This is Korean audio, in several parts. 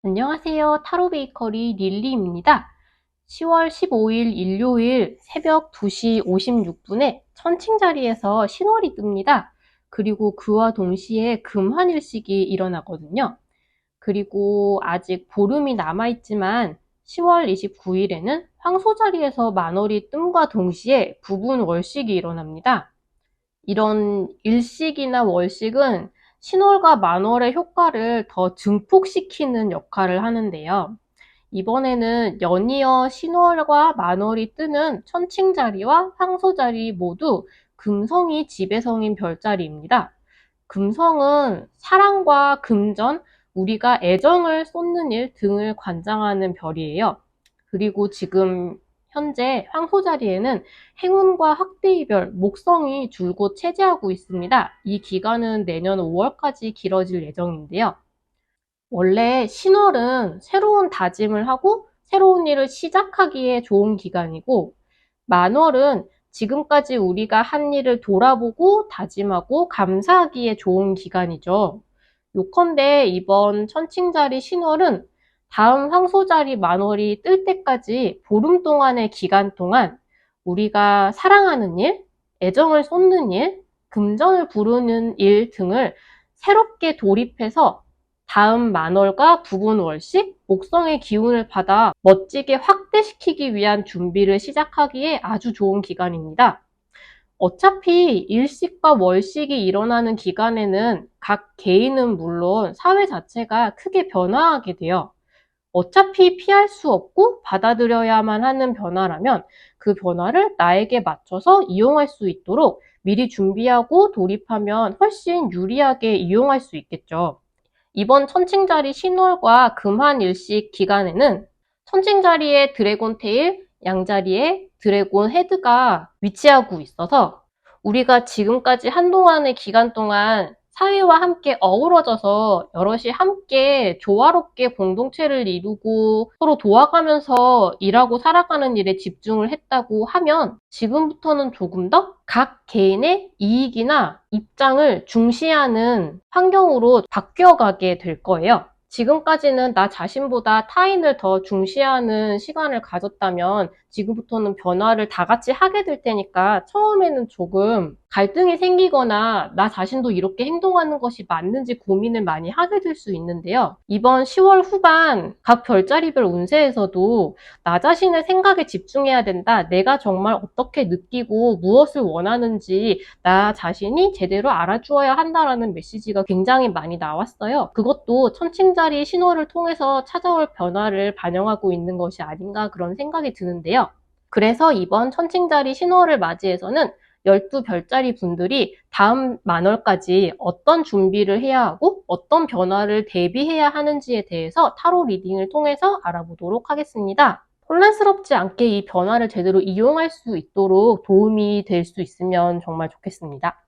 안녕하세요. 타로 베이커리 릴리입니다. 10월 15일 일요일 새벽 2시 56분에 천칭자리에서 신월이 뜹니다. 그리고 그와 동시에 금환일식이 일어나거든요. 그리고 아직 보름이 남아있지만 10월 29일에는 황소자리에서 만월이 뜸과 동시에 부분월식이 일어납니다. 이런 일식이나 월식은 신월과 만월의 효과를 더 증폭시키는 역할을 하는데요. 이번에는 연이어 신월과 만월이 뜨는 천칭자리와 황소자리 모두 금성이 지배성인 별자리입니다. 금성은 사랑과 금전, 우리가 애정을 쏟는 일 등을 관장하는 별이에요. 그리고 지금 현재 황소자리에는 행운과 확대의 별, 목성이 줄곧 체제하고 있습니다. 이 기간은 내년 5월까지 길어질 예정인데요. 원래 신월은 새로운 다짐을 하고 새로운 일을 시작하기에 좋은 기간이고, 만월은 지금까지 우리가 한 일을 돌아보고 다짐하고 감사하기에 좋은 기간이죠. 요컨대 이번 천칭자리 신월은 다음 황소자리 만월이 뜰 때까지 보름 동안의 기간 동안 우리가 사랑하는 일, 애정을 쏟는 일, 금전을 부르는 일 등을 새롭게 돌입해서 다음 만월과 부분월식, 목성의 기운을 받아 멋지게 확대시키기 위한 준비를 시작하기에 아주 좋은 기간입니다. 어차피 일식과 월식이 일어나는 기간에는 각 개인은 물론 사회 자체가 크게 변화하게 돼요. 어차피 피할 수 없고 받아들여야만 하는 변화라면 그 변화를 나에게 맞춰서 이용할 수 있도록 미리 준비하고 돌입하면 훨씬 유리하게 이용할 수 있겠죠. 이번 천칭자리 신월과 금환일식 기간에는 천칭자리에 드래곤 테일, 양자리에 드래곤 헤드가 위치하고 있어서 우리가 지금까지 한동안의 기간 동안 사회와 함께 어우러져서 여럿이 함께 조화롭게 공동체를 이루고 서로 도와가면서 일하고 살아가는 일에 집중을 했다고 하면 지금부터는 조금 더 각 개인의 이익이나 입장을 중시하는 환경으로 바뀌어가게 될 거예요. 지금까지는 나 자신보다 타인을 더 중시하는 시간을 가졌다면 지금부터는 변화를 다 같이 하게 될 테니까 처음에는 조금 갈등이 생기거나 나 자신도 이렇게 행동하는 것이 맞는지 고민을 많이 하게 될 수 있는데요. 이번 10월 후반 각 별자리별 운세에서도 나 자신의 생각에 집중해야 된다. 내가 정말 어떻게 느끼고 무엇을 원하는지 나 자신이 제대로 알아주어야 한다라는 메시지가 굉장히 많이 나왔어요. 그것도 천칭자리 신호를 통해서 찾아올 변화를 반영하고 있는 것이 아닌가 그런 생각이 드는데요. 그래서 이번 천칭자리 신호를 맞이해서는 12별자리 분들이 다음 만월까지 어떤 준비를 해야 하고 어떤 변화를 대비해야 하는지에 대해서 타로 리딩을 통해서 알아보도록 하겠습니다. 혼란스럽지 않게 이 변화를 제대로 이용할 수 있도록 도움이 될 수 있으면 정말 좋겠습니다.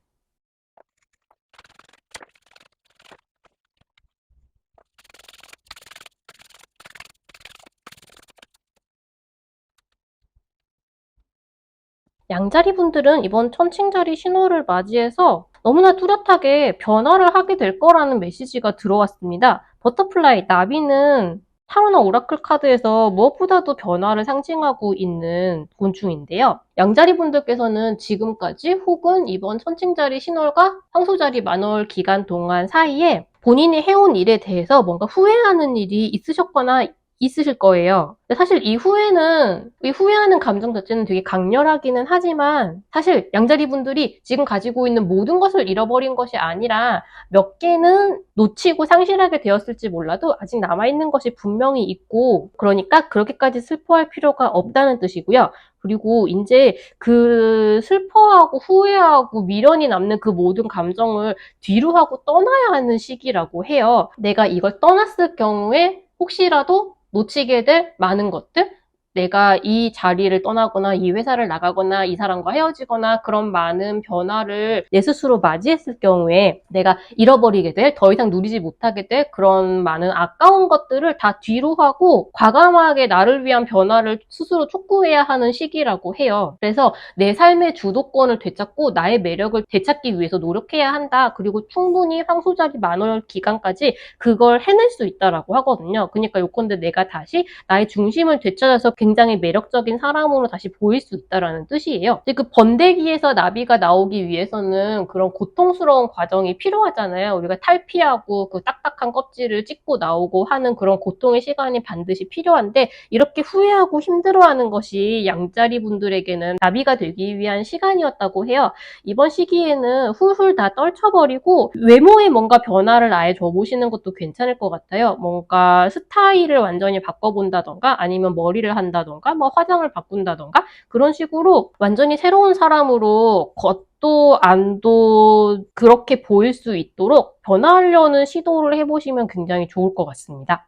양자리 분들은 이번 천칭자리 신호를 맞이해서 너무나 뚜렷하게 변화를 하게 될 거라는 메시지가 들어왔습니다. 버터플라이, 나비는 타로나 오라클 카드에서 무엇보다도 변화를 상징하고 있는 곤충인데요. 양자리 분들께서는 지금까지 혹은 이번 천칭자리 신월과 황소자리 만월 기간 동안 사이에 본인이 해온 일에 대해서 뭔가 후회하는 일이 있으셨거나 있으실 거예요. 사실 이 후회하는 감정 자체는 되게 강렬하기는 하지만 사실 양자리 분들이 지금 가지고 있는 모든 것을 잃어버린 것이 아니라 몇 개는 놓치고 상실하게 되었을지 몰라도 아직 남아있는 것이 분명히 있고 그러니까 그렇게까지 슬퍼할 필요가 없다는 뜻이고요. 그리고 이제 그 슬퍼하고 후회하고 미련이 남는 그 모든 감정을 뒤로 하고 떠나야 하는 시기라고 해요. 내가 이걸 떠났을 경우에 혹시라도 놓치게 될 많은 것들, 내가 이 자리를 떠나거나 이 회사를 나가거나 이 사람과 헤어지거나 그런 많은 변화를 내 스스로 맞이했을 경우에 내가 잃어버리게 될, 더 이상 누리지 못하게 될 그런 많은 아까운 것들을 다 뒤로 하고 과감하게 나를 위한 변화를 스스로 촉구해야 하는 시기라고 해요. 그래서 내 삶의 주도권을 되찾고 나의 매력을 되찾기 위해서 노력해야 한다. 그리고 충분히 황소자리 만월 기간까지 그걸 해낼 수 있다라고 하거든요. 그러니까 요컨대 내가 다시 나의 중심을 되찾아서 굉장히 매력적인 사람으로 다시 보일 수 있다라는 뜻이에요. 그 번데기에서 나비가 나오기 위해서는 그런 고통스러운 과정이 필요하잖아요. 우리가 탈피하고 그 딱딱한 껍질을 찢고 나오고 하는 그런 고통의 시간이 반드시 필요한데 이렇게 후회하고 힘들어하는 것이 양자리 분들에게는 나비가 되기 위한 시간이었다고 해요. 이번 시기에는 훌훌 다 떨쳐버리고 외모에 뭔가 변화를 아예 줘보시는 것도 괜찮을 것 같아요. 뭔가 스타일을 완전히 바꿔본다던가 아니면 머리를 한다던가 뭐 화장을 바꾼다던가 그런 식으로 완전히 새로운 사람으로 겉도 안도 그렇게 보일 수 있도록 변화하려는 시도를 해보시면 굉장히 좋을 것 같습니다.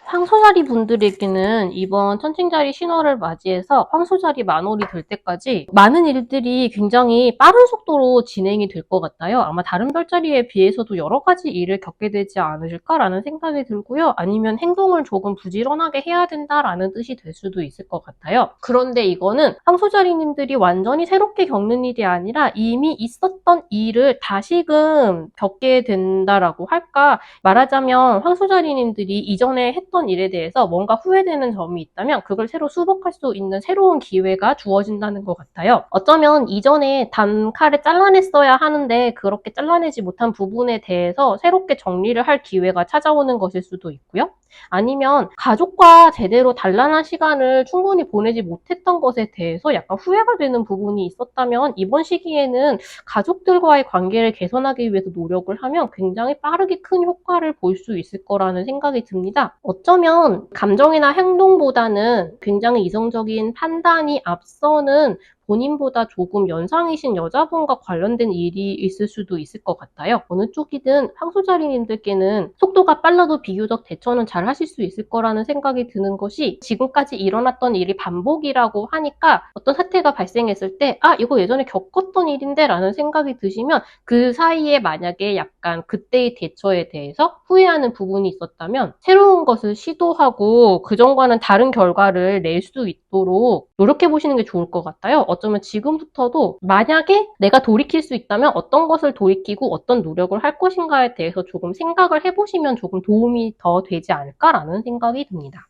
황소자리 분들에게는 이번 천칭자리 신월을 맞이해서 황소자리 만월이 될 때까지 많은 일들이 굉장히 빠른 속도로 진행이 될 것 같아요. 아마 다른 별자리에 비해서도 여러 가지 일을 겪게 되지 않으실까라는 생각이 들고요. 아니면 행동을 조금 부지런하게 해야 된다라는 뜻이 될 수도 있을 것 같아요. 그런데 이거는 황소자리님들이 완전히 새롭게 겪는 일이 아니라 이미 있었던 일을 다시금 겪게 된다라고 할까? 말하자면 황소자리님들이 이전에 했던 일에 대해서 뭔가 후회되는 점이 있다면 그걸 새로 수복할 수 있는 새로운 기회가 주어진다는 것 같아요. 어쩌면 이전에 단칼에 잘라냈어야 하는데 그렇게 잘라내지 못한 부분에 대해서 새롭게 정리를 할 기회가 찾아오는 것일 수도 있고요. 아니면 가족과 제대로 단란한 시간을 충분히 보내지 못했던 것에 대해서 약간 후회가 되는 부분이 있었다면 이번 시기에는 가족들과의 관계를 개선하기 위해서 노력을 하면 굉장히 빠르게 큰 효과를 볼 수 있을 거라는 생각이 듭니다. 어쩌면 감정이나 행동보다는 굉장히 이성적인 판단이 앞서는 본인보다 조금 연상이신 여자분과 관련된 일이 있을 수도 있을 것 같아요. 어느 쪽이든 황소자리님들께는 속도가 빨라도 비교적 대처는 잘 하실 수 있을 거라는 생각이 드는 것이 지금까지 일어났던 일이 반복이라고 하니까 어떤 사태가 발생했을 때 이거 예전에 겪었던 일인데 라는 생각이 드시면 그 사이에 만약에 약간 그때의 대처에 대해서 후회하는 부분이 있었다면 새로운 것을 시도하고 그전과는 다른 결과를 낼 수 있도록 노력해 보시는 게 좋을 것 같아요. 어쩌면 지금부터도 만약에 내가 돌이킬 수 있다면 어떤 것을 돌이키고 어떤 노력을 할 것인가에 대해서 조금 생각을 해보시면 조금 도움이 더 되지 않을까라는 생각이 듭니다.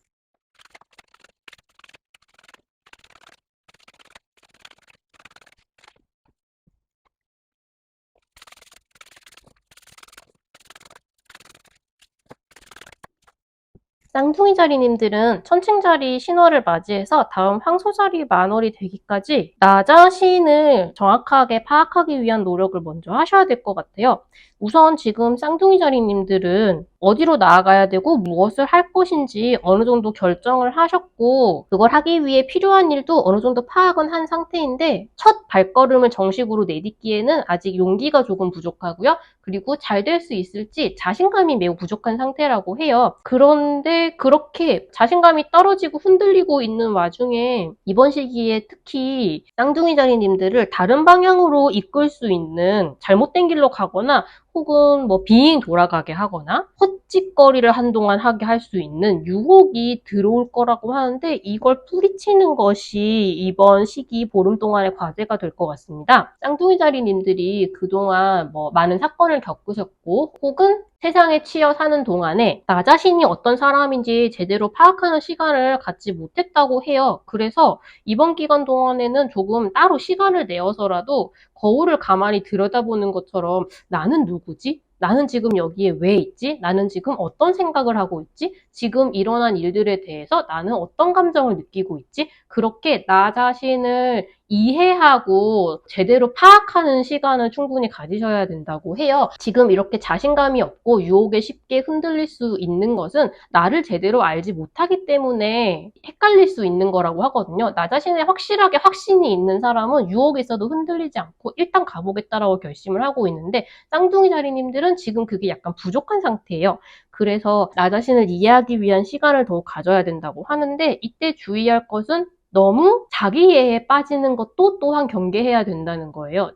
쌍둥이 자리님들은 천칭자리 신월을 맞이해서 다음 황소자리 만월이 되기까지 나 자신을 정확하게 파악하기 위한 노력을 먼저 하셔야 될 것 같아요. 우선 지금 쌍둥이 자리님들은 어디로 나아가야 되고 무엇을 할 것인지 어느 정도 결정을 하셨고 그걸 하기 위해 필요한 일도 어느 정도 파악은 한 상태인데 첫 발걸음을 정식으로 내딛기에는 아직 용기가 조금 부족하고요. 그리고 잘 될 수 있을지 자신감이 매우 부족한 상태라고 해요. 그런데 그렇게 자신감이 떨어지고 흔들리고 있는 와중에 이번 시기에 특히 쌍둥이 자리님들을 다른 방향으로 이끌 수 있는 잘못된 길로 가거나 혹은 뭐 빙 돌아가게 하거나 헛짓거리를 한동안 하게 할 수 있는 유혹이 들어올 거라고 하는데 이걸 뿌리치는 것이 이번 시기 보름 동안의 과제가 될 것 같습니다. 쌍둥이 자리님들이 그동안 뭐 많은 사건을 겪으셨고 혹은 세상에 치여 사는 동안에 나 자신이 어떤 사람인지 제대로 파악하는 시간을 갖지 못했다고 해요. 그래서 이번 기간 동안에는 조금 따로 시간을 내어서라도 거울을 가만히 들여다보는 것처럼 나는 누구지? 나는 지금 여기에 왜 있지? 나는 지금 어떤 생각을 하고 있지? 지금 일어난 일들에 대해서 나는 어떤 감정을 느끼고 있지? 그렇게 나 자신을 이해하고 제대로 파악하는 시간을 충분히 가지셔야 된다고 해요. 지금 이렇게 자신감이 없고 유혹에 쉽게 흔들릴 수 있는 것은 나를 제대로 알지 못하기 때문에 헷갈릴 수 있는 거라고 하거든요. 나 자신에 확실하게 확신이 있는 사람은 유혹에 있어도 흔들리지 않고 일단 가보겠다라고 결심을 하고 있는데, 쌍둥이 자리님들은 지금 그게 약간 부족한 상태예요. 그래서 나 자신을 이해하기 위한 시간을 더 가져야 된다고 하는데, 이때 주의할 것은 너무 자기애에 빠지는 것도 또한 경계해야 된다는 거예요.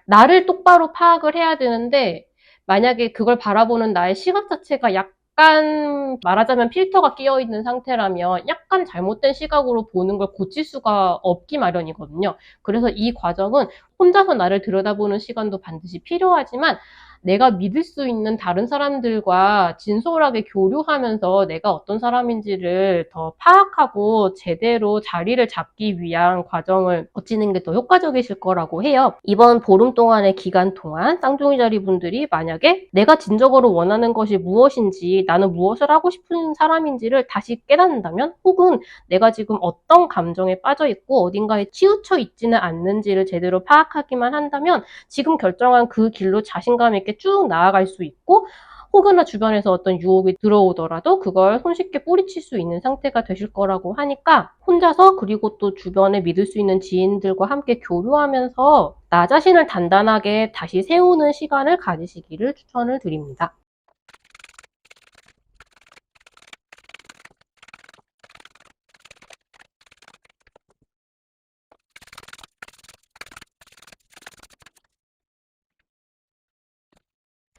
나를 똑바로 파악을 해야 되는데, 만약에 그걸 바라보는 나의 시각 자체가 약간 말하자면 필터가 끼어있는 상태라면 약간 잘못된 시각으로 보는 걸 고칠 수가 없기 마련이거든요. 그래서 이 과정은 혼자서 나를 들여다보는 시간도 반드시 필요하지만, 내가 믿을 수 있는 다른 사람들과 진솔하게 교류하면서 내가 어떤 사람인지를 더 파악하고 제대로 자리를 잡기 위한 과정을 거치는 게 더 효과적이실 거라고 해요. 이번 보름 동안의 기간 동안 쌍둥이 자리 분들이 만약에 내가 진정으로 원하는 것이 무엇인지, 나는 무엇을 하고 싶은 사람인지를 다시 깨닫는다면, 혹은 내가 지금 어떤 감정에 빠져 있고 어딘가에 치우쳐 있지는 않는지를 제대로 파악하기만 한다면 지금 결정한 그 길로 자신감 있게 쭉 나아갈 수 있고, 혹여나 주변에서 어떤 유혹이 들어오더라도 그걸 손쉽게 뿌리칠 수 있는 상태가 되실 거라고 하니까, 혼자서 그리고 또 주변에 믿을 수 있는 지인들과 함께 교류하면서 나 자신을 단단하게 다시 세우는 시간을 가지시기를 추천을 드립니다.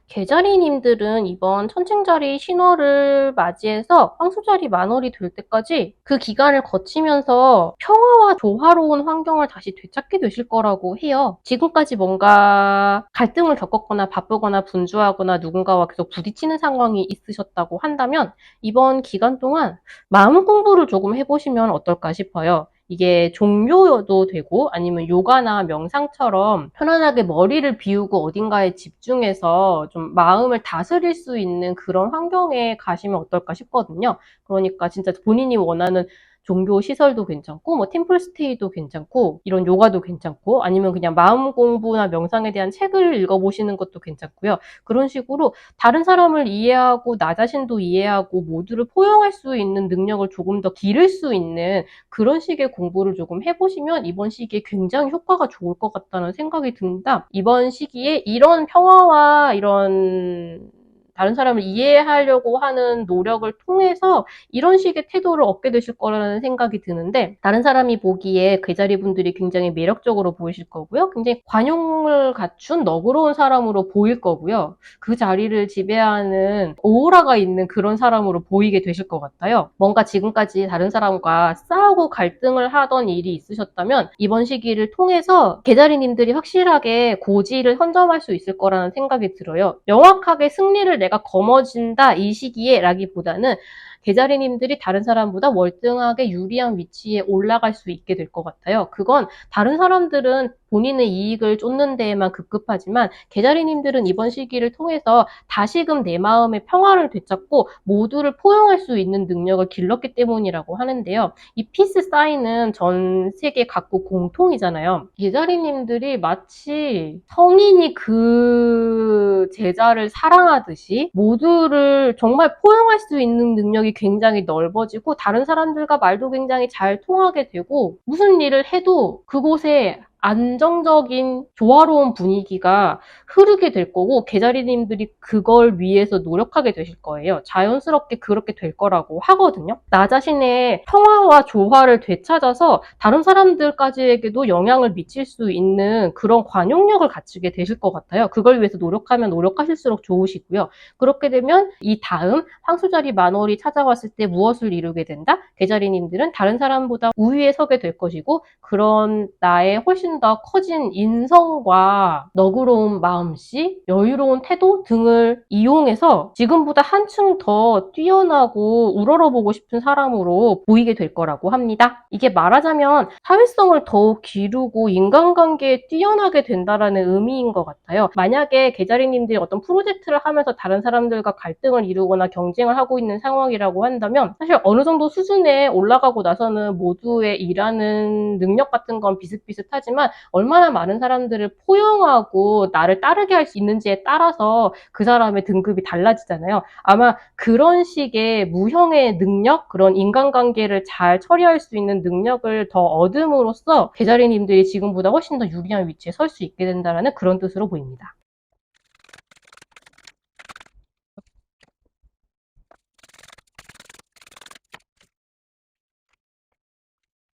개자리님들은 이번 천칭자리 신월을 맞이해서 황소자리 만월이 될 때까지 그 기간을 거치면서 평화와 조화로운 환경을 다시 되찾게 되실 거라고 해요. 지금까지 뭔가 갈등을 겪었거나 바쁘거나 분주하거나 누군가와 계속 부딪히는 상황이 있으셨다고 한다면, 이번 기간 동안 마음 공부를 조금 해보시면 어떨까 싶어요. 이게 종교도 되고 아니면 요가나 명상처럼 편안하게 머리를 비우고 어딘가에 집중해서 좀 마음을 다스릴 수 있는 그런 환경에 가시면 어떨까 싶거든요. 그러니까 진짜 본인이 원하는 종교 시설도 괜찮고, 뭐 템플스테이도 괜찮고, 이런 요가도 괜찮고, 아니면 그냥 마음 공부나 명상에 대한 책을 읽어보시는 것도 괜찮고요. 그런 식으로 다른 사람을 이해하고 나 자신도 이해하고 모두를 포용할 수 있는 능력을 조금 더 기를 수 있는 그런 식의 공부를 조금 해보시면 이번 시기에 굉장히 효과가 좋을 것 같다는 생각이 듭니다. 이번 시기에 이런 평화와 이런 다른 사람을 이해하려고 하는 노력을 통해서 이런 식의 태도를 얻게 되실 거라는 생각이 드는데, 다른 사람이 보기에 그 자리 분들이 굉장히 매력적으로 보이실 거고요. 굉장히 관용을 갖춘 너그러운 사람으로 보일 거고요. 그 자리를 지배하는 오라가 있는 그런 사람으로 보이게 되실 것 같아요. 뭔가 지금까지 다른 사람과 싸우고 갈등을 하던 일이 있으셨다면 이번 시기를 통해서 개자리님들이 확실하게 고지를 선점할 수 있을 거라는 생각이 들어요. 명확하게 승리를 내가 거머쥔다 이 시기에 라기보다는 개자리님들이 다른 사람보다 월등하게 유리한 위치에 올라갈 수 있게 될 것 같아요. 그건 다른 사람들은 본인의 이익을 쫓는 데에만 급급하지만 개자리님들은 이번 시기를 통해서 다시금 내 마음의 평화를 되찾고 모두를 포용할 수 있는 능력을 길렀기 때문이라고 하는데요. 이 피스 사인은 전 세계 각국 공통이잖아요. 개자리님들이 마치 성인이 그 제자를 사랑하듯이 모두를 정말 포용할 수 있는 능력이 굉장히 넓어지고 다른 사람들과 말도 굉장히 잘 통하게 되고, 무슨 일을 해도 그곳에 안정적인 조화로운 분위기가 흐르게 될 거고, 개자리님들이 그걸 위해서 노력하게 되실 거예요. 자연스럽게 그렇게 될 거라고 하거든요. 나 자신의 평화와 조화를 되찾아서 다른 사람들까지에게도 영향을 미칠 수 있는 그런 관용력을 갖추게 되실 것 같아요. 그걸 위해서 노력하면 노력하실수록 좋으시고요. 그렇게 되면 이 다음 황소자리 만월이 찾아왔을 때 무엇을 이루게 된다? 개자리님들은 다른 사람보다 우위에 서게 될 것이고, 그런 나의 훨씬 훨씬 더 커진 인성과 너그러운 마음씨, 여유로운 태도 등을 이용해서 지금보다 한층 더 뛰어나고 우러러보고 싶은 사람으로 보이게 될 거라고 합니다. 이게 말하자면 사회성을 더욱 기르고 인간관계에 뛰어나게 된다라는 의미인 것 같아요. 만약에 개자리님들이 어떤 프로젝트를 하면서 다른 사람들과 갈등을 이루거나 경쟁을 하고 있는 상황이라고 한다면 사실 어느 정도 수준에 올라가고 나서는 모두의 일하는 능력 같은 건 비슷비슷하지만 얼마나 많은 사람들을 포용하고 나를 따르게 할 수 있는지에 따라서 그 사람의 등급이 달라지잖아요. 아마 그런 식의 무형의 능력, 그런 인간관계를 잘 처리할 수 있는 능력을 더 얻음으로써 개자리님들이 지금보다 훨씬 더 유리한 위치에 설 수 있게 된다는 그런 뜻으로 보입니다.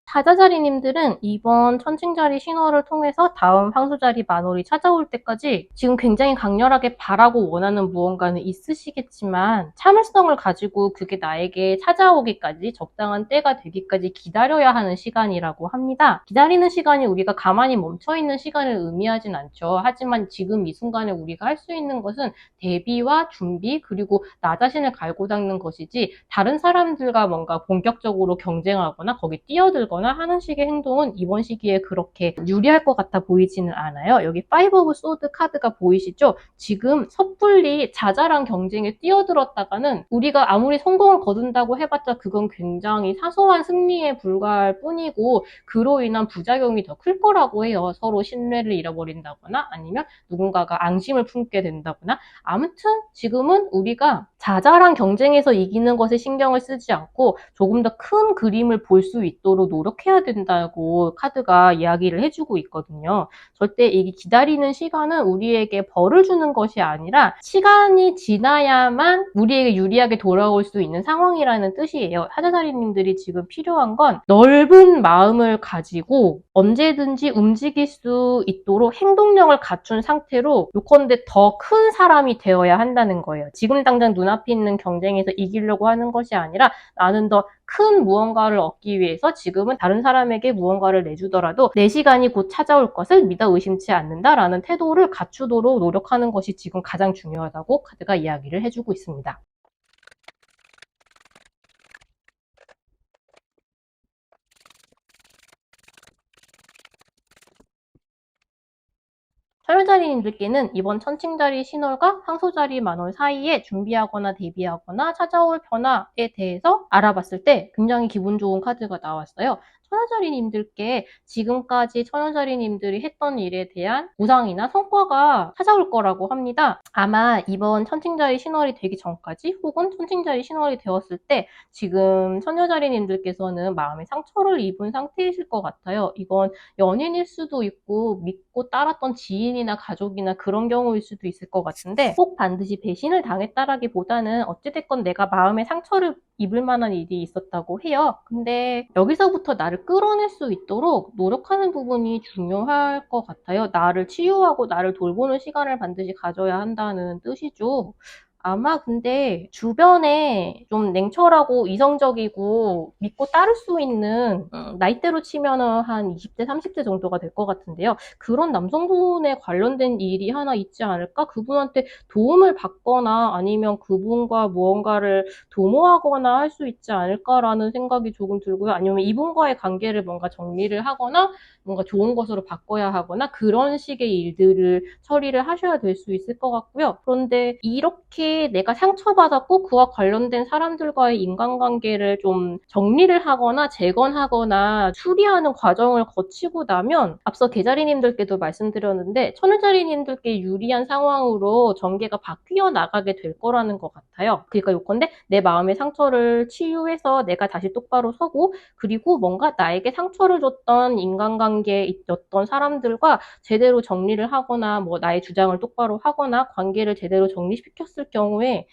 사자자리님들은 이번 천칭자리 신호를 통해서 다음 황소자리 만월이 찾아올 때까지 지금 굉장히 강렬하게 바라고 원하는 무언가는 있으시겠지만 참을성을 가지고 그게 나에게 찾아오기까지 적당한 때가 되기까지 기다려야 하는 시간이라고 합니다. 기다리는 시간이 우리가 가만히 멈춰있는 시간을 의미하진 않죠. 하지만 지금 이 순간에 우리가 할 수 있는 것은 대비와 준비 그리고 나 자신을 갈고 닦는 것이지 다른 사람들과 뭔가 본격적으로 경쟁하거나 거기 뛰어들거나 하는 식의 행동은 이번 시기에 그렇게 유리할 것 같아 보이지는 않아요. 여기 파이브 오브 소드 카드가 보이시죠? 지금 섣불리 자잘한 경쟁에 뛰어들었다가는 우리가 아무리 성공을 거둔다고 해봤자 그건 굉장히 사소한 승리에 불과할 뿐이고 그로 인한 부작용이 더 클 거라고 해요. 서로 신뢰를 잃어버린다거나 아니면 누군가가 앙심을 품게 된다거나 아무튼 지금은 우리가 자잘한 경쟁에서 이기는 것에 신경을 쓰지 않고 조금 더 큰 그림을 볼 수 있도록 노력해야 된다고 카드가 이야기를 해주고 있거든요. 절대 이 기다리는 시간은 우리에게 벌을 주는 것이 아니라 시간이 지나야만 우리에게 유리하게 돌아올 수 있는 상황이라는 뜻이에요. 사자자리님들이 지금 필요한 건 넓은 마음을 가지고 언제든지 움직일 수 있도록 행동력을 갖춘 상태로 요컨대 더 큰 사람이 되어야 한다는 거예요. 지금 당장 눈앞에 있는 경쟁에서 이기려고 하는 것이 아니라 나는 더 큰 무언가를 얻기 위해서 지금은 다른 사람에게 무언가를 내주더라도 내 시간이 곧 찾아올 것을 믿어 의심치 않는다라는 태도를 갖추도록 노력하는 것이 지금 가장 중요하다고 카드가 이야기를 해주고 있습니다. 천여자리님들께는 이번 천칭자리 신월과 황소자리 만월 사이에 준비하거나 대비하거나 찾아올 변화에 대해서 알아봤을 때 굉장히 기분 좋은 카드가 나왔어요. 천여자리님들께 지금까지 천여자리님들이 했던 일에 대한 보상이나 성과가 찾아올 거라고 합니다. 아마 이번 천칭자리 신월이 되기 전까지 혹은 천칭자리 신월이 되었을 때 지금 천여자리님들께서는 마음의 상처를 입은 상태이실 것 같아요. 이건 연인일 수도 있고 믿고 따랐던 지인이나 가족이나 그런 경우일 수도 있을 것 같은데 꼭 반드시 배신을 당했다라기보다는 어찌됐건 내가 마음의 상처를 입을 만한 일이 있었다고 해요. 근데 여기서부터 나를 끌어낼 수 있도록 노력하는 부분이 중요할 것 같아요. 나를 치유하고 나를 돌보는 시간을 반드시 가져야 한다는 뜻이죠. 아마 근데 주변에 좀 냉철하고 이성적이고 믿고 따를 수 있는 나이대로 치면은 한 20대, 30대 정도가 될 것 같은데요. 그런 남성분에 관련된 일이 하나 있지 않을까? 그분한테 도움을 받거나 아니면 그분과 무언가를 도모하거나 할 수 있지 않을까라는 생각이 조금 들고요. 아니면 이분과의 관계를 뭔가 정리를 하거나 뭔가 좋은 것으로 바꿔야 하거나 그런 식의 일들을 처리를 하셔야 될 수 있을 것 같고요. 그런데 이렇게 내가 상처받았고 그와 관련된 사람들과의 인간관계를 좀 정리를 하거나 재건하거나 수리하는 과정을 거치고 나면 앞서 개자리님들께도 말씀드렸는데 천을자리님들께 유리한 상황으로 전개가 바뀌어 나가게 될 거라는 것 같아요. 그러니까 요건데 내 마음의 상처를 치유해서 내가 다시 똑바로 서고 그리고 뭔가 나에게 상처를 줬던 인간관계에 있었던 사람들과 제대로 정리를 하거나 뭐 나의 주장을 똑바로 하거나 관계를 제대로 정리시켰을 경우에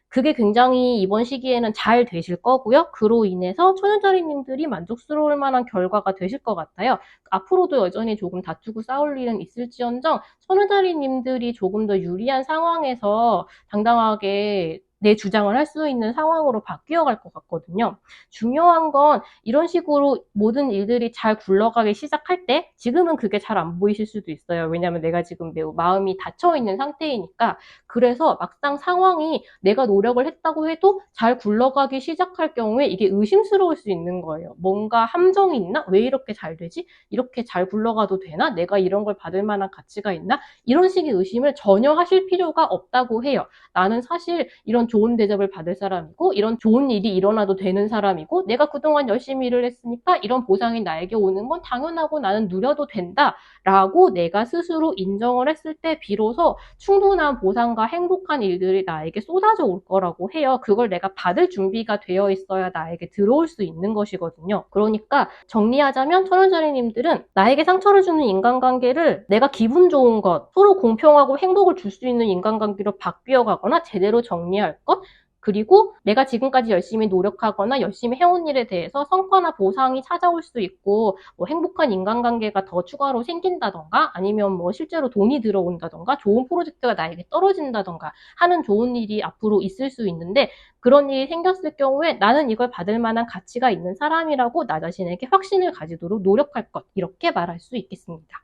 그게 굉장히 이번 시기에는 잘 되실 거고요. 그로 인해서 천연자리님들이 만족스러울 만한 결과가 되실 것 같아요. 앞으로도 여전히 조금 다투고 싸울 일은 있을지언정 천연자리님들이 조금 더 유리한 상황에서 당당하게 내 주장을 할 수 있는 상황으로 바뀌어 갈 것 같거든요. 중요한 건 이런 식으로 모든 일들이 잘 굴러가기 시작할 때 지금은 그게 잘 안 보이실 수도 있어요. 왜냐하면 내가 지금 매우 마음이 닫혀 있는 상태이니까. 그래서 막상 상황이 내가 노력을 했다고 해도 잘 굴러가기 시작할 경우에 이게 의심스러울 수 있는 거예요. 뭔가 함정이 있나? 왜 이렇게 잘 되지? 이렇게 잘 굴러가도 되나? 내가 이런 걸 받을 만한 가치가 있나? 이런 식의 의심을 전혀 하실 필요가 없다고 해요. 나는 사실 이런 좋은 대접을 받을 사람이고 이런 좋은 일이 일어나도 되는 사람이고 내가 그동안 열심히 일을 했으니까 이런 보상이 나에게 오는 건 당연하고 나는 누려도 된다라고 내가 스스로 인정을 했을 때 비로소 충분한 보상과 행복한 일들이 나에게 쏟아져 올 거라고 해요. 그걸 내가 받을 준비가 되어 있어야 나에게 들어올 수 있는 것이거든요. 그러니까 정리하자면 천원짜리님들은 나에게 상처를 주는 인간관계를 내가 기분 좋은 것, 서로 공평하고 행복을 줄 수 있는 인간관계로 바뀌어 가거나 제대로 정리할 것, 그리고 내가 지금까지 열심히 노력하거나 열심히 해온 일에 대해서 성과나 보상이 찾아올 수 있고 뭐 행복한 인간관계가 더 추가로 생긴다던가 아니면 뭐 실제로 돈이 들어온다던가 좋은 프로젝트가 나에게 떨어진다던가 하는 좋은 일이 앞으로 있을 수 있는데 그런 일이 생겼을 경우에 나는 이걸 받을 만한 가치가 있는 사람이라고 나 자신에게 확신을 가지도록 노력할 것, 이렇게 말할 수 있겠습니다.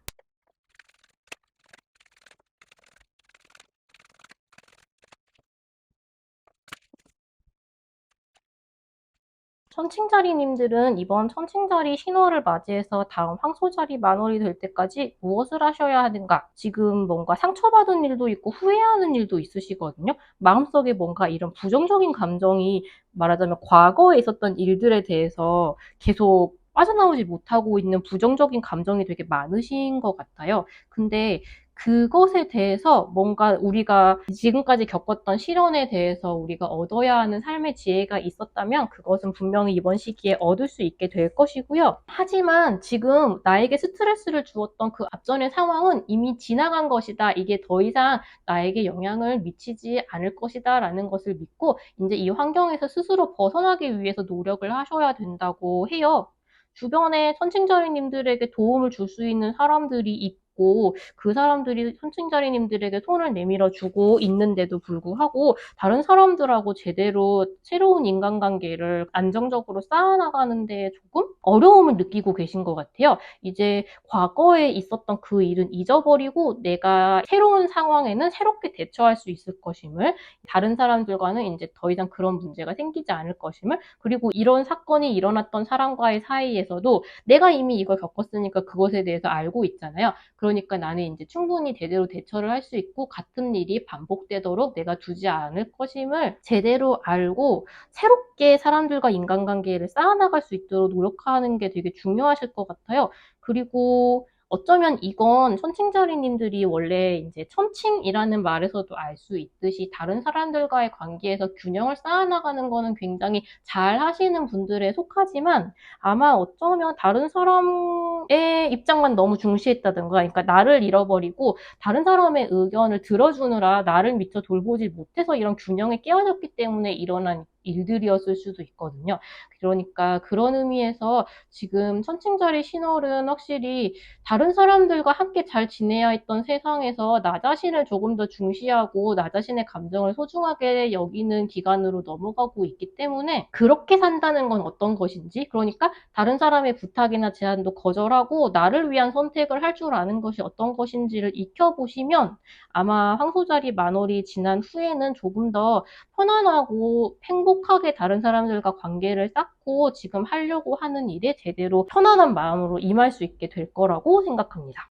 천칭자리님들은 이번 천칭자리 신월을 맞이해서 다음 황소자리 만월이 될 때까지 무엇을 하셔야 하는가? 지금 뭔가 상처받은 일도 있고 후회하는 일도 있으시거든요. 마음속에 뭔가 이런 부정적인 감정이 말하자면 과거에 있었던 일들에 대해서 계속 빠져나오지 못하고 있는 부정적인 감정이 되게 많으신 것 같아요. 근데 그것에 대해서 뭔가 우리가 지금까지 겪었던 시련에 대해서 우리가 얻어야 하는 삶의 지혜가 있었다면 그것은 분명히 이번 시기에 얻을 수 있게 될 것이고요. 하지만 지금 나에게 스트레스를 주었던 그 앞전의 상황은 이미 지나간 것이다. 이게 더 이상 나에게 영향을 미치지 않을 것이다 라는 것을 믿고 이제 이 환경에서 스스로 벗어나기 위해서 노력을 하셔야 된다고 해요. 주변에 선친자리님들에게 도움을 줄 수 있는 사람들이 있고 그 사람들이 선친자리님들에게 손을 내밀어 주고 있는데도 불구하고 다른 사람들하고 제대로 새로운 인간관계를 안정적으로 쌓아나가는 데 조금 어려움을 느끼고 계신 것 같아요. 이제 과거에 있었던 그 일은 잊어버리고 내가 새로운 상황에는 새롭게 대처할 수 있을 것임을, 다른 사람들과는 이제 더 이상 그런 문제가 생기지 않을 것임을, 그리고 이런 사건이 일어났던 사람과의 사이에서도 내가 이미 이걸 겪었으니까 그것에 대해서 알고 있잖아요. 그러니까 나는 이제 충분히 제대로 대처를 할 수 있고 같은 일이 반복되도록 내가 두지 않을 것임을 제대로 알고 새롭게 사람들과 인간관계를 쌓아나갈 수 있도록 노력하는 게 되게 중요하실 것 같아요. 그리고 어쩌면 이건 천칭자리님들이 원래 이제 천칭이라는 말에서도 알 수 있듯이 다른 사람들과의 관계에서 균형을 쌓아나가는 거는 굉장히 잘 하시는 분들에 속하지만 아마 어쩌면 다른 사람의 입장만 너무 중시했다든가, 그러니까 나를 잃어버리고 다른 사람의 의견을 들어주느라 나를 미처 돌보지 못해서 이런 균형이 깨어졌기 때문에 일어난 일들이었을 수도 있거든요. 그러니까 그런 의미에서 지금 천칭자리 신월은 확실히 다른 사람들과 함께 잘 지내야 했던 세상에서 나 자신을 조금 더 중시하고 나 자신의 감정을 소중하게 여기는 기간으로 넘어가고 있기 때문에 그렇게 산다는 건 어떤 것인지, 그러니까 다른 사람의 부탁이나 제안도 거절하고 나를 위한 선택을 할 줄 아는 것이 어떤 것인지를 익혀보시면 아마 황소자리 만월이 지난 후에는 조금 더 편안하고 행복하게 다른 사람들과 관계를 쌓고 지금 하려고 하는 일에 제대로 편안한 마음으로 임할 수 있게 될 거라고 생각합니다.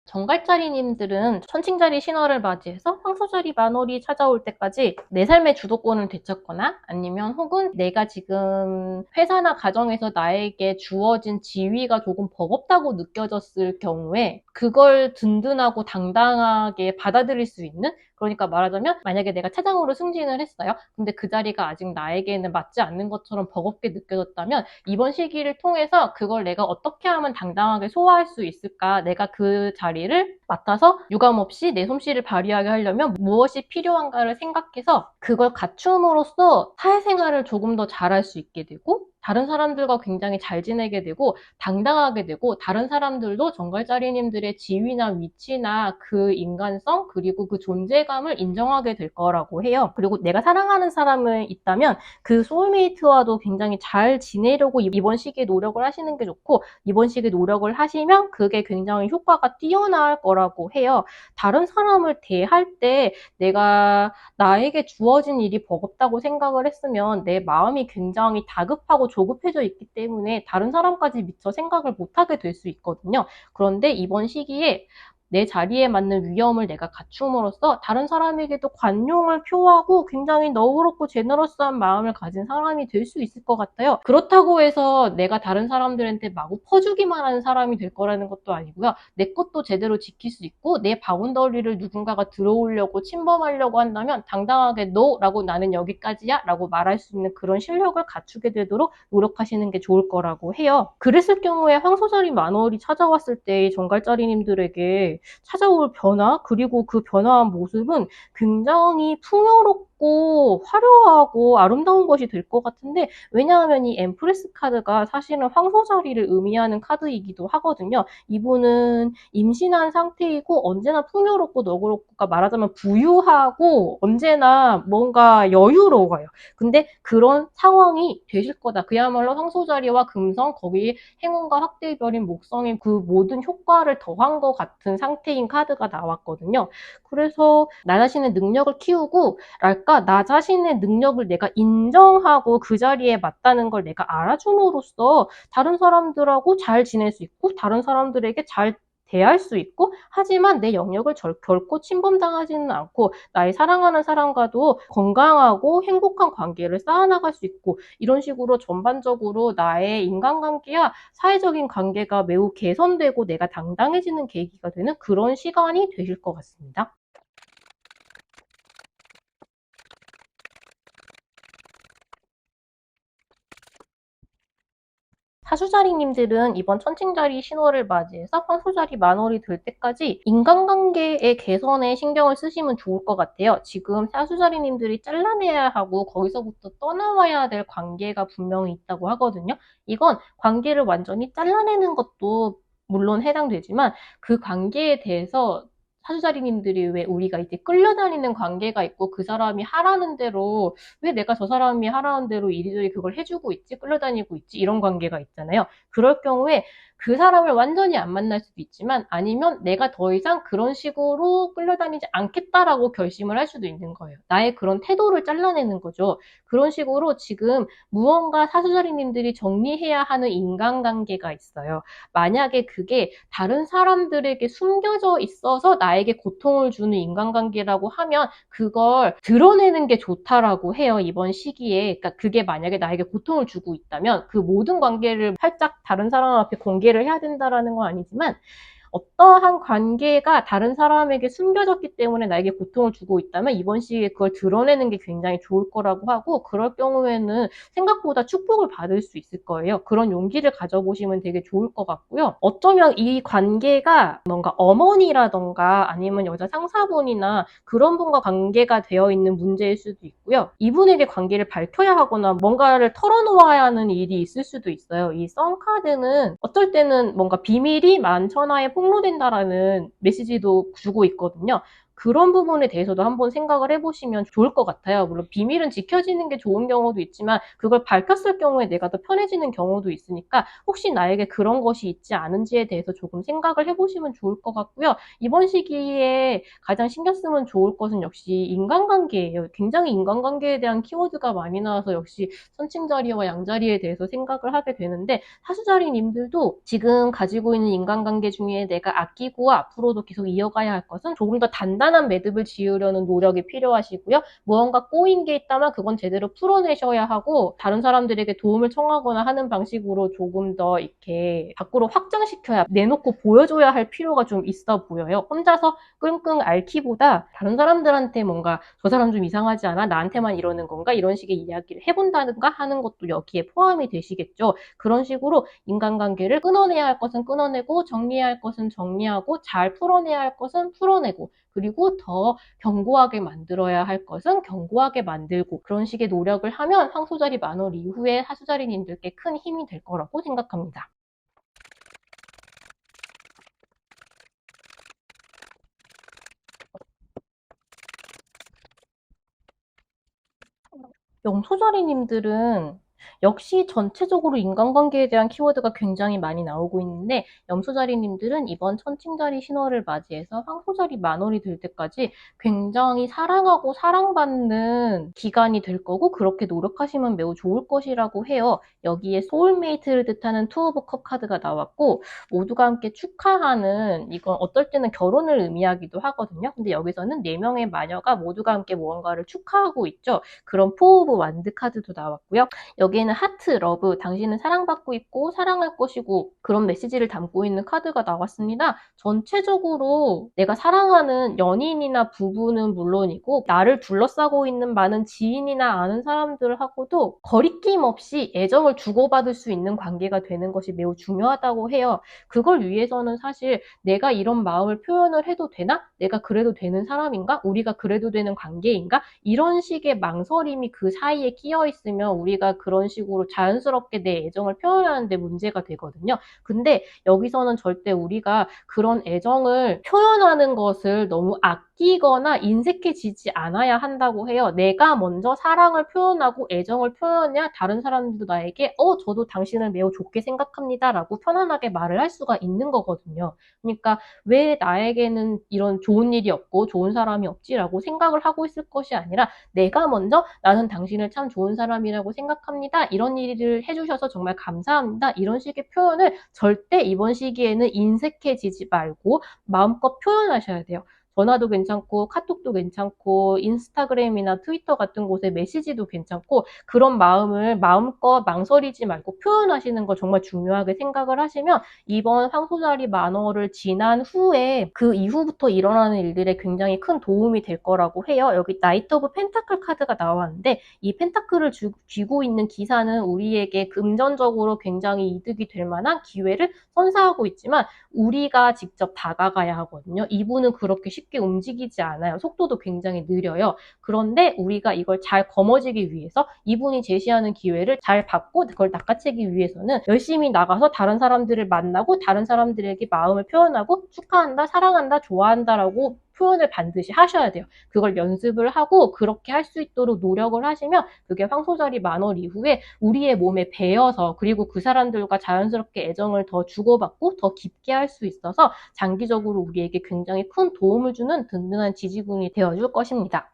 정갈자리님들은 천칭자리 신월을 맞이해서 황소자리 만월이 찾아올 때까지 내 삶의 주도권을 되찾거나 아니면 혹은 내가 지금 회사나 가정에서 나에게 주어진 지위가 조금 버겁다고 느껴졌을 경우에 그걸 든든하고 당당하게 받아들일 수 있는, 그러니까 말하자면 만약에 내가 차장으로 승진을 했어요. 근데 그 자리가 아직 나에게는 맞지 않는 것처럼 버겁게 느껴졌다면 이번 시기를 통해서 그걸 내가 어떻게 하면 당당하게 소화할 수 있을까? 내가 그 자리를 맡아서 유감없이 내 솜씨를 발휘하게 하려면 무엇이 필요한가를 생각해서 그걸 갖춤으로써 사회생활을 조금 더 잘할 수 있게 되고 다른 사람들과 굉장히 잘 지내게 되고 당당하게 되고 다른 사람들도 정갈자리님들의 지위나 위치나 그 인간성 그리고 그 존재감을 인정하게 될 거라고 해요. 그리고 내가 사랑하는 사람이 있다면 그 소울메이트와도 굉장히 잘 지내려고 이번 시기에 노력을 하시는 게 좋고 이번 시기에 노력을 하시면 그게 굉장히 효과가 뛰어날 거라고 해요. 다른 사람을 대할 때 내가 나에게 주어진 일이 버겁다고 생각을 했으면 내 마음이 굉장히 다급하고 조급해져 있기 때문에 다른 사람까지 미처 생각을 못하게 될 수 있거든요. 그런데 이번 시기에 내 자리에 맞는 위엄을 내가 갖춤으로써 다른 사람에게도 관용을 표하고 굉장히 너그럽고 제너러스한 마음을 가진 사람이 될 수 있을 것 같아요. 그렇다고 해서 내가 다른 사람들한테 마구 퍼주기만 하는 사람이 될 거라는 것도 아니고요. 내 것도 제대로 지킬 수 있고 내 바운더리를 누군가가 들어오려고 침범하려고 한다면 당당하게 NO라고 나는 여기까지야 라고 말할 수 있는 그런 실력을 갖추게 되도록 노력하시는 게 좋을 거라고 해요. 그랬을 경우에 황소자리 만월이 찾아왔을 때 정갈자리님들에게 찾아올 변화, 그리고 그 변화한 모습은 굉장히 풍요롭고 화려하고 아름다운 것이 될 것 같은데, 왜냐하면 이 엠프레스 카드가 사실은 황소자리를 의미하는 카드이기도 하거든요. 이분은 임신한 상태이고 언제나 풍요롭고 너그럽고, 그러니까 말하자면 부유하고 언제나 뭔가 여유로워요. 근데 그런 상황이 되실 거다. 그야말로 황소자리와 금성, 거기에 행운과 확대의 별인 목성인 그 모든 효과를 더한 것 같은 상태인 카드가 나왔거든요. 그래서 나 자신의 능력을 키우고 나 자신의 능력을 내가 인정하고 그 자리에 맞다는 걸 내가 알아줌으로써 다른 사람들하고 잘 지낼 수 있고 다른 사람들에게 잘 대할 수 있고, 하지만 내 영역을 결코 침범당하지는 않고 나의 사랑하는 사람과도 건강하고 행복한 관계를 쌓아나갈 수 있고, 이런 식으로 전반적으로 나의 인간관계와 사회적인 관계가 매우 개선되고 내가 당당해지는 계기가 되는 그런 시간이 되실 것 같습니다. 사주자리님들은 이번 천칭자리 신월을 맞이해서 황소자리 만월이 될 때까지 인간관계의 개선에 신경을 쓰시면 좋을 것 같아요. 지금 사주자리님들이 잘라내야 하고 거기서부터 떠나와야 될 관계가 분명히 있다고 하거든요. 이건 관계를 완전히 잘라내는 것도 물론 해당되지만 그 관계에 대해서 사주자리님들이 왜 우리가 이제 끌려다니는 관계가 있고 그 사람이 하라는 대로 왜 내가 저 사람이 하라는 대로 이리저리 그걸 해주고 있지? 끌려다니고 있지? 이런 관계가 있잖아요. 그럴 경우에 그 사람을 완전히 안 만날 수도 있지만 아니면 내가 더 이상 그런 식으로 끌려다니지 않겠다라고 결심을 할 수도 있는 거예요. 나의 그런 태도를 잘라내는 거죠. 그런 식으로 지금 무언가 사수자리님들이 정리해야 하는 인간관계가 있어요. 만약에 그게 다른 사람들에게 숨겨져 있어서 나에게 고통을 주는 인간관계라고 하면 그걸 드러내는 게 좋다라고 해요. 이번 시기에. 그러니까 그게 만약에 나에게 고통을 주고 있다면 그 모든 관계를 활짝 다른 사람 앞에 공개를 해야 된다라는 건 아니지만 어떠한 관계가 다른 사람에게 숨겨졌기 때문에 나에게 고통을 주고 있다면 이번 시기에 그걸 드러내는 게 굉장히 좋을 거라고 하고, 그럴 경우에는 생각보다 축복을 받을 수 있을 거예요. 그런 용기를 가져보시면 되게 좋을 것 같고요. 어쩌면 이 관계가 뭔가 어머니라던가 아니면 여자 상사분이나 그런 분과 관계가 되어 있는 문제일 수도 있고요. 이분에게 관계를 밝혀야 하거나 뭔가를 털어놓아야 하는 일이 있을 수도 있어요. 이 썬카드는 어떨 때는 뭔가 비밀이 만천하에 폭로된다라는 메시지도 주고 있거든요. 그런 부분에 대해서도 한번 생각을 해보시면 좋을 것 같아요. 물론 비밀은 지켜지는 게 좋은 경우도 있지만 그걸 밝혔을 경우에 내가 더 편해지는 경우도 있으니까 혹시 나에게 그런 것이 있지 않은지에 대해서 조금 생각을 해보시면 좋을 것 같고요. 이번 시기에 가장 신경 쓰면 좋을 것은 역시 인간관계예요. 굉장히 인간관계에 대한 키워드가 많이 나와서 역시 선칭자리와 양자리에 대해서 생각을 하게 되는데, 사수자리님들도 지금 가지고 있는 인간관계 중에 내가 아끼고 앞으로도 계속 이어가야 할 것은 조금 더 단단한 단단한 매듭을 지으려는 노력이 필요하시고요. 무언가 꼬인 게 있다면 그건 제대로 풀어내셔야 하고 다른 사람들에게 도움을 청하거나 하는 방식으로 조금 더 이렇게 밖으로 확장시켜야 내놓고 보여줘야 할 필요가 좀 있어 보여요. 혼자서 끙끙 앓기보다 다른 사람들한테 뭔가 저 사람 좀 이상하지 않아? 나한테만 이러는 건가? 이런 식의 이야기를 해본다든가 하는 것도 여기에 포함이 되시겠죠. 그런 식으로 인간관계를 끊어내야 할 것은 끊어내고 정리해야 할 것은 정리하고 잘 풀어내야 할 것은 풀어내고 그리고 더 견고하게 만들어야 할 것은 견고하게 만들고 그런 식의 노력을 하면 황소자리 만월 이후에 하수자리님들께 큰 힘이 될 거라고 생각합니다. 염소자리님들은 역시 전체적으로 인간관계에 대한 키워드가 굉장히 많이 나오고 있는데 염소자리님들은 이번 천칭자리 신월을 맞이해서 황소자리 만월이 될 때까지 굉장히 사랑하고 사랑받는 기간이 될 거고 그렇게 노력하시면 매우 좋을 것이라고 해요. 여기에 소울메이트를 뜻하는 투 오브 컵 카드가 나왔고 모두가 함께 축하하는 이건 어떨 때는 결혼을 의미하기도 하거든요. 근데 여기서는 4명의 마녀가 모두가 함께 무언가를 축하하고 있죠. 그런 포 오브 완드 카드도 나왔고요. 여기에는 하트, 러브, 당신은 사랑받고 있고 사랑할 것이고 그런 메시지를 담고 있는 카드가 나왔습니다. 전체적으로 내가 사랑하는 연인이나 부부는 물론이고 나를 둘러싸고 있는 많은 지인이나 아는 사람들하고도 거리낌 없이 애정을 주고받을 수 있는 관계가 되는 것이 매우 중요하다고 해요. 그걸 위해서는 사실 내가 이런 마음을 표현을 해도 되나? 내가 그래도 되는 사람인가? 우리가 그래도 되는 관계인가? 이런 식의 망설임이 그 사이에 끼어 있으면 우리가 그런 식으로 자연스럽게 내 애정을 표현하는데 문제가 되거든요. 근데 여기서는 절대 우리가 그런 애정을 표현하는 것을 너무 아끼거나 인색해지지 않아야 한다고 해요. 내가 먼저 사랑을 표현하고 애정을 표현해야 다른 사람들도 나에게 저도 당신을 매우 좋게 생각합니다 라고 편안하게 말을 할 수가 있는 거거든요. 그러니까 왜 나에게는 이런 좋은 일이 없고 좋은 사람이 없지라고 생각을 하고 있을 것이 아니라 내가 먼저 나는 당신을 참 좋은 사람이라고 생각합니다. 이런 일을 해주셔서 정말 감사합니다. 이런 식의 표현을 절대 이번 시기에는 인색해지지 말고 마음껏 표현하셔야 돼요. 전화도 괜찮고 카톡도 괜찮고 인스타그램이나 트위터 같은 곳에 메시지도 괜찮고 그런 마음을 마음껏 망설이지 말고 표현하시는 걸 정말 중요하게 생각을 하시면 이번 황소자리 만월을 지난 후에 그 이후부터 일어나는 일들에 굉장히 큰 도움이 될 거라고 해요. 여기 나이트 오브 펜타클 카드가 나왔는데 이 펜타클을 쥐고 있는 기사는 우리에게 금전적으로 굉장히 이득이 될 만한 기회를 선사하고 있지만 우리가 직접 다가가야 하거든요. 이분은 그렇게 쉽게 움직이지 않아요. 속도도 굉장히 느려요. 그런데 우리가 이걸 잘 거머쥐기 위해서 이분이 제시하는 기회를 잘 받고 그걸 낚아채기 위해서는 열심히 나가서 다른 사람들을 만나고 다른 사람들에게 마음을 표현하고 축하한다, 사랑한다, 좋아한다라고 표현을 반드시 하셔야 돼요. 그걸 연습을 하고 그렇게 할 수 있도록 노력을 하시면 그게 황소자리 만월 이후에 우리의 몸에 배어서 그리고 그 사람들과 자연스럽게 애정을 더 주고받고 더 깊게 할 수 있어서 장기적으로 우리에게 굉장히 큰 도움을 주는 든든한 지지군이 되어줄 것입니다.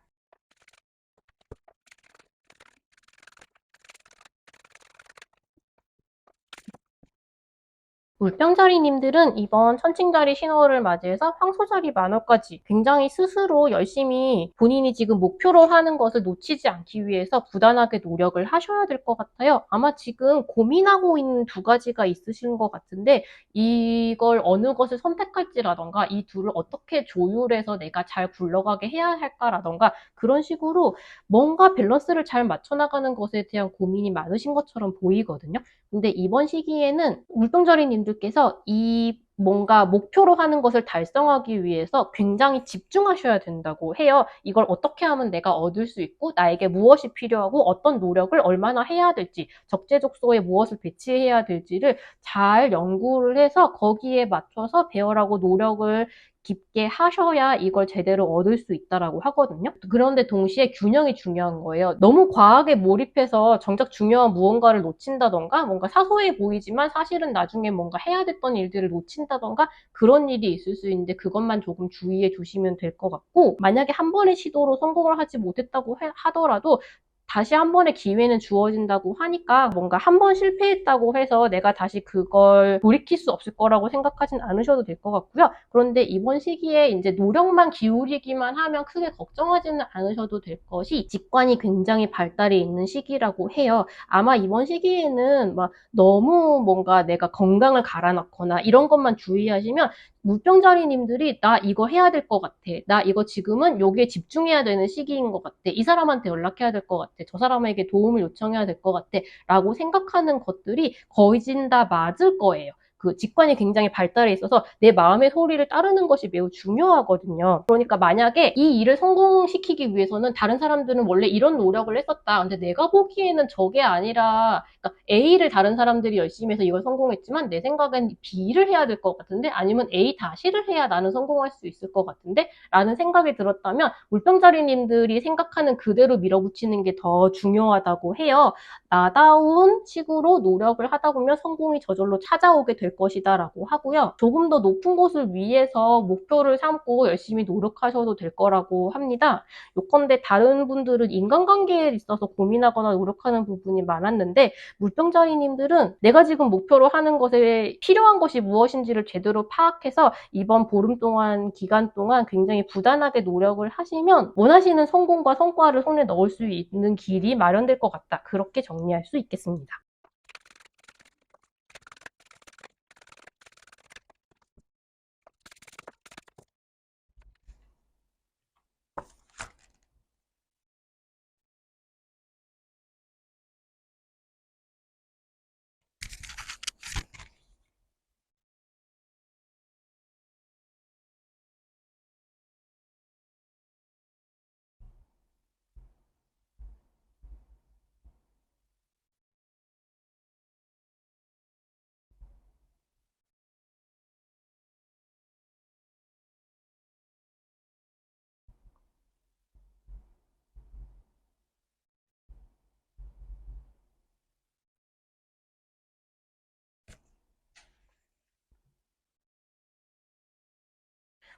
물병자리님들은 이번 천칭자리 신호를 맞이해서 황소자리 만월까지 굉장히 스스로 열심히 본인이 지금 목표로 하는 것을 놓치지 않기 위해서 부단하게 노력을 하셔야 될 것 같아요. 아마 지금 고민하고 있는 두 가지가 있으신 것 같은데 이걸 어느 것을 선택할지라던가 이 둘을 어떻게 조율해서 내가 잘 굴러가게 해야 할까라던가 그런 식으로 뭔가 밸런스를 잘 맞춰나가는 것에 대한 고민이 많으신 것처럼 보이거든요. 근데 이번 시기에는 물병자리님들께서 이 뭔가 목표로 하는 것을 달성하기 위해서 굉장히 집중하셔야 된다고 해요. 이걸 어떻게 하면 내가 얻을 수 있고 나에게 무엇이 필요하고 어떤 노력을 얼마나 해야 될지 적재적소에 무엇을 배치해야 될지를 잘 연구를 해서 거기에 맞춰서 배열하고 노력을 깊게 하셔야 이걸 제대로 얻을 수 있다라고 하거든요. 그런데 동시에 균형이 중요한 거예요. 너무 과하게 몰입해서 정작 중요한 무언가를 놓친다던가 뭔가 사소해 보이지만 사실은 나중에 뭔가 해야 됐던 일들을 놓친다던가 그런 일이 있을 수 있는데 그것만 조금 주의해 주시면 될 것 같고 만약에 한 번의 시도로 성공을 하지 못했다고 하더라도 다시 한 번의 기회는 주어진다고 하니까 뭔가 한 번 실패했다고 해서 내가 다시 그걸 돌이킬 수 없을 거라고 생각하진 않으셔도 될 것 같고요. 그런데 이번 시기에 이제 노력만 기울이기만 하면 크게 걱정하지는 않으셔도 될 것이 직관이 굉장히 발달이 있는 시기라고 해요. 아마 이번 시기에는 막 너무 뭔가 내가 건강을 갈아넣거나 이런 것만 주의하시면 물병자리님들이 나 이거 해야 될 것 같아. 나 이거 지금은 여기에 집중해야 되는 시기인 것 같아. 이 사람한테 연락해야 될 것 같아. 저 사람에게 도움을 요청해야 될 것 같아. 라고 생각하는 것들이 거의 다 맞을 거예요. 그 직관이 굉장히 발달해 있어서 내 마음의 소리를 따르는 것이 매우 중요하거든요. 그러니까 만약에 이 일을 성공시키기 위해서는 다른 사람들은 원래 이런 노력을 했었다. 근데 내가 보기에는 저게 아니라 그러니까 A를 다른 사람들이 열심히 해서 이걸 성공했지만 내 생각엔 B를 해야 될 것 같은데 아니면 A 다시를 해야 나는 성공할 수 있을 것 같은데 라는 생각이 들었다면 물병자리님들이 생각하는 그대로 밀어붙이는 게 더 중요하다고 해요. 나다운 식으로 노력을 하다 보면 성공이 저절로 찾아오게 될 것이다 라고 하고요. 조금 더 높은 곳을 위해서 목표를 삼고 열심히 노력하셔도 될 거라고 합니다. 요컨대 다른 분들은 인간관계에 있어서 고민하거나 노력하는 부분이 많았는데 물병자리님들은 내가 지금 목표로 하는 것에 필요한 것이 무엇인지를 제대로 파악해서 이번 보름 동안 기간 동안 굉장히 부단하게 노력을 하시면 원하시는 성공과 성과를 손에 넣을 수 있는 길이 마련될 것 같다. 그렇게 정리할 수 있겠습니다.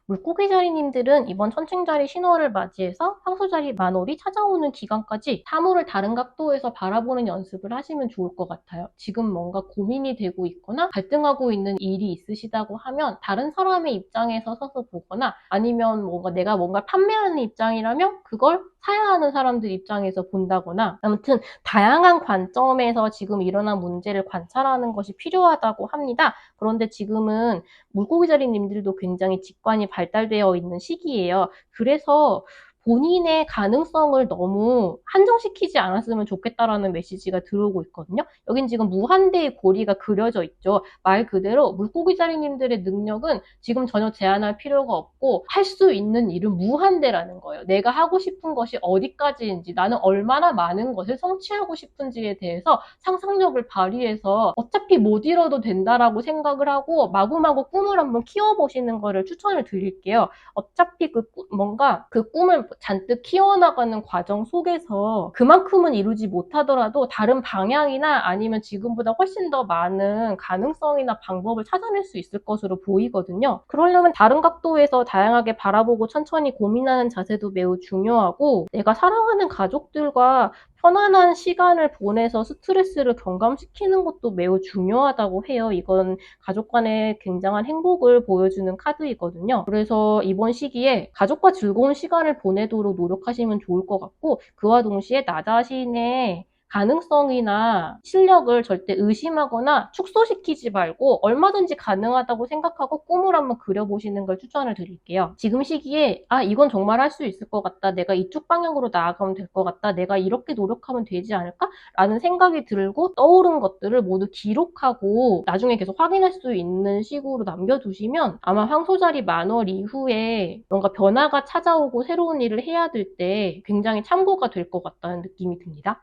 물고기자리님들은 이번 천칭자리 신월을 맞이해서 황소자리 만월이 찾아오는 기간까지 사물을 다른 각도에서 바라보는 연습을 하시면 좋을 것 같아요. 지금 뭔가 고민이 되고 있거나 갈등하고 있는 일이 있으시다고 하면 다른 사람의 입장에서 서서 보거나 아니면 내가 뭔가 판매하는 입장이라면 그걸 사야 하는 사람들 입장에서 본다거나 아무튼 다양한 관점에서 지금 일어난 문제를 관찰하는 것이 필요하다고 합니다. 그런데 지금은 물고기자리님들도 굉장히 직관이 발달되어 있는 시기예요. 그래서 본인의 가능성을 너무 한정시키지 않았으면 좋겠다라는 메시지가 들어오고 있거든요. 여긴 지금 무한대의 고리가 그려져 있죠. 말 그대로 물고기자리님들의 능력은 지금 전혀 제한할 필요가 없고 할 수 있는 일은 무한대라는 거예요. 내가 하고 싶은 것이 어디까지인지 나는 얼마나 많은 것을 성취하고 싶은지에 대해서 상상력을 발휘해서 어차피 못 이뤄도 된다라고 생각을 하고 마구마구 꿈을 한번 키워보시는 거를 추천을 드릴게요. 어차피 뭔가 그 꿈을 잔뜩 키워나가는 과정 속에서 그만큼은 이루지 못하더라도 다른 방향이나 아니면 지금보다 훨씬 더 많은 가능성이나 방법을 찾아낼 수 있을 것으로 보이거든요. 그러려면 다른 각도에서 다양하게 바라보고 천천히 고민하는 자세도 매우 중요하고 내가 사랑하는 가족들과 편안한 시간을 보내서 스트레스를 경감시키는 것도 매우 중요하다고 해요. 이건 가족 간의 굉장한 행복을 보여주는 카드이거든요. 그래서 이번 시기에 가족과 즐거운 시간을 보내도록 노력하시면 좋을 것 같고 그와 동시에 나 자신의 가능성이나 실력을 절대 의심하거나 축소시키지 말고 얼마든지 가능하다고 생각하고 꿈을 한번 그려보시는 걸 추천을 드릴게요. 지금 시기에 이건 정말 할 수 있을 것 같다. 내가 이쪽 방향으로 나아가면 될 것 같다. 내가 이렇게 노력하면 되지 않을까? 라는 생각이 들고 떠오른 것들을 모두 기록하고 나중에 계속 확인할 수 있는 식으로 남겨두시면 아마 황소자리 만월 이후에 뭔가 변화가 찾아오고 새로운 일을 해야 될 때 굉장히 참고가 될 것 같다는 느낌이 듭니다.